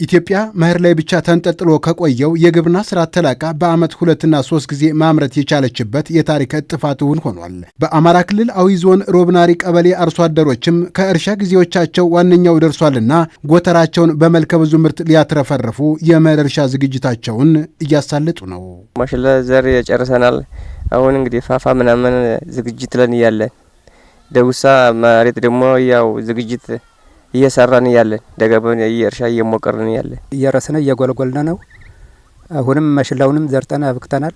ኢትዮጵያ መኸር ላይ ብቻ ተንጠልጥሎ ከቆየው የግብርና ስራ ተላቃ በዓመት 2 እና 3 ጊዜ ማምረት የቻለችበት የታሪክ እጥፋት እውን ሆኗል። በአማራ ክልል አዊ ዞን ሮብናሪ ቀበሌ አርሶ አደሮችም ከእርሻ ጊዜዎቻቸው ዋነኛው ደርሷልና ጎተራቸውን በመልከ ብዙ ምርት ሊያትረፈርፉ የመኸር እርሻ ዝግጅታቸውን እያሳለጡ ነው። ማሽላ ዘር ጨርሰናል። አሁን እንግዲህ ፋፋ ምናምን ዝግጅት ለን ያለን ደውሳ መሬት ደግሞ ያው ዝግጅት እየሰራን ያለን ደጋበን የእርሻ እየሞቀርን ያለን እየረስነ እየጎልጎልን ነው። አሁንም ማሽላውንም ዘርጠን አብክተናል።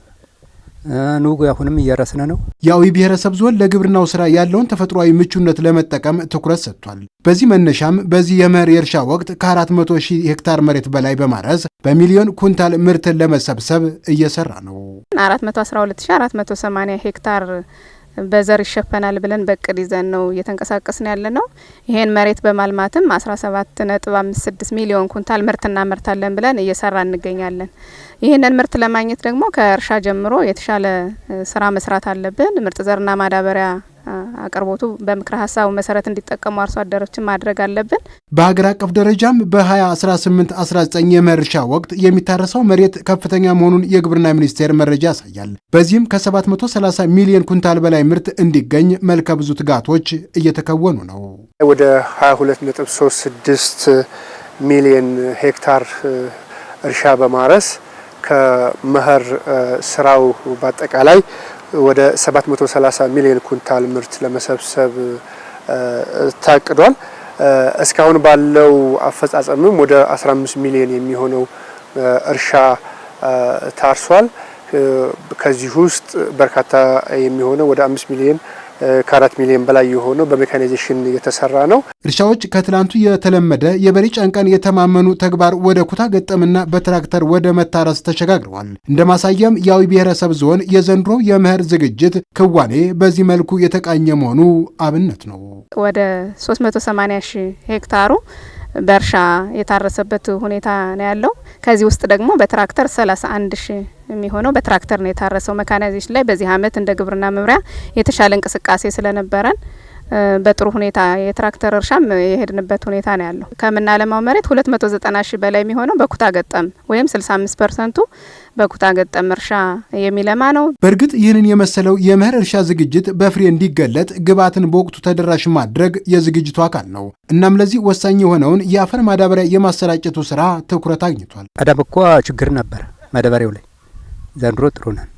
ኑጉ አሁንም እየረስነ ነው። የአዊ ብሔረሰብ ዞን ለግብርናው ስራ ያለውን ተፈጥሯዊ ምቹነት ለመጠቀም ትኩረት ሰጥቷል። በዚህ መነሻም በዚህ የመኸር የእርሻ ወቅት ከ400 ሺህ ሄክታር መሬት በላይ በማረስ በሚሊዮን ኩንታል ምርትን ለመሰብሰብ እየሰራ ነው። 412480 ሄክታር በዘር ይሸፈናል ብለን በቅድ ይዘን ነው እየተንቀሳቀስን ያለ ነው። ይሄን መሬት በማልማትም 17.56 ሚሊዮን ኩንታል ምርት እናመርታለን ብለን እየሰራ እንገኛለን። ይህንን ምርት ለማግኘት ደግሞ ከእርሻ ጀምሮ የተሻለ ስራ መስራት አለብን። ምርጥ ዘርና ማዳበሪያ አቅርቦቱ በምክረ ሀሳቡ መሰረት እንዲጠቀሙ አርሶ አደሮችን ማድረግ አለብን። በሀገር አቀፍ ደረጃም በ2018-19 የመኸር እርሻ ወቅት የሚታረሰው መሬት ከፍተኛ መሆኑን የግብርና ሚኒስቴር መረጃ ያሳያል። በዚህም ከ730 ሚሊዮን ኩንታል በላይ ምርት እንዲገኝ መልከ ብዙ ትጋቶች እየተከወኑ ነው። ወደ 22.36 ሚሊዮን ሄክታር እርሻ በማረስ ከመኸር ስራው በአጠቃላይ ወደ 730 ሚሊዮን ኩንታል ምርት ለመሰብሰብ ታቅዷል። እስካሁን ባለው አፈጻጸምም ወደ 15 ሚሊዮን የሚሆነው እርሻ ታርሷል። ከዚህ ውስጥ በርካታ የሚሆነው ወደ 5 ሚሊዮን ከ4 ሚሊዮን በላይ የሆነው በሜካናይዜሽን የተሰራ ነው። እርሻዎች ከትላንቱ የተለመደ የበሬ ጫንቃን የተማመኑ ተግባር ወደ ኩታ ገጠምና በትራክተር ወደ መታረስ ተሸጋግረዋል። እንደ ማሳያም የአዊ ብሔረሰብ ዞን የዘንድሮ የመኸር ዝግጅት ክዋኔ በዚህ መልኩ የተቃኘ መሆኑ አብነት ነው። ወደ 380 ሺህ ሄክታሩ በእርሻ የታረሰበት ሁኔታ ነው ያለው። ከዚህ ውስጥ ደግሞ በትራክተር 31 ሺህ የሚሆነው በትራክተር ነው የታረሰው። መካናይዜሽን ላይ በዚህ አመት እንደ ግብርና መምሪያ የተሻለ እንቅስቃሴ ስለነበረን በጥሩ ሁኔታ የትራክተር እርሻም የሄድንበት ሁኔታ ነው ያለው። ከምናለማው መሬት 290 ሺህ በላይ የሚሆነው በኩታ ገጠም ወይም 65% በኩታ ገጠም እርሻ የሚለማ ነው። በእርግጥ ይህንን የመሰለው የመኸር እርሻ ዝግጅት በፍሬ እንዲገለጥ ግብዓትን በወቅቱ ተደራሽ ማድረግ የዝግጅቱ አካል ነው። እናም ለዚህ ወሳኝ የሆነውን የአፈር ማዳበሪያ የማሰራጨቱ ስራ ትኩረት አግኝቷል። ቀደም እኮ ችግር ነበር ማዳበሪያው ላይ። ዘንድሮ ጥሩ ነን።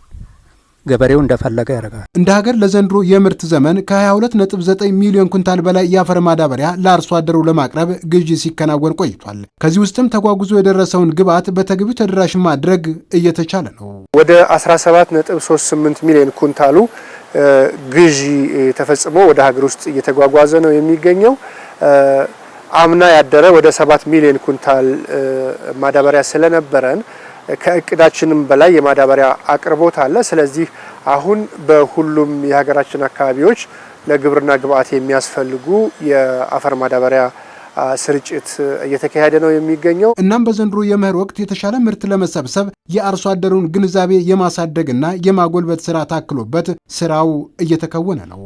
ገበሬው እንደፈለገ ያደርጋል። እንደ ሀገር ለዘንድሮ የምርት ዘመን ከ22.9 ሚሊዮን ኩንታል በላይ የአፈር ማዳበሪያ ለአርሶ አደሩ ለማቅረብ ግዢ ሲከናወን ቆይቷል። ከዚህ ውስጥም ተጓጉዞ የደረሰውን ግብዓት በተገቢው ተደራሽ ማድረግ እየተቻለ ነው። ወደ 17.38 ሚሊዮን ኩንታሉ ግዢ ተፈጽሞ ወደ ሀገር ውስጥ እየተጓጓዘ ነው የሚገኘው። አምና ያደረ ወደ 7 ሚሊዮን ኩንታል ማዳበሪያ ስለነበረን ከእቅዳችንም በላይ የማዳበሪያ አቅርቦት አለ። ስለዚህ አሁን በሁሉም የሀገራችን አካባቢዎች ለግብርና ግብዓት የሚያስፈልጉ የአፈር ማዳበሪያ ስርጭት እየተካሄደ ነው የሚገኘው። እናም በዘንድሮ የመኸር ወቅት የተሻለ ምርት ለመሰብሰብ የአርሶ አደሩን ግንዛቤ የማሳደግና የማጎልበት ስራ ታክሎበት ስራው እየተከወነ ነው።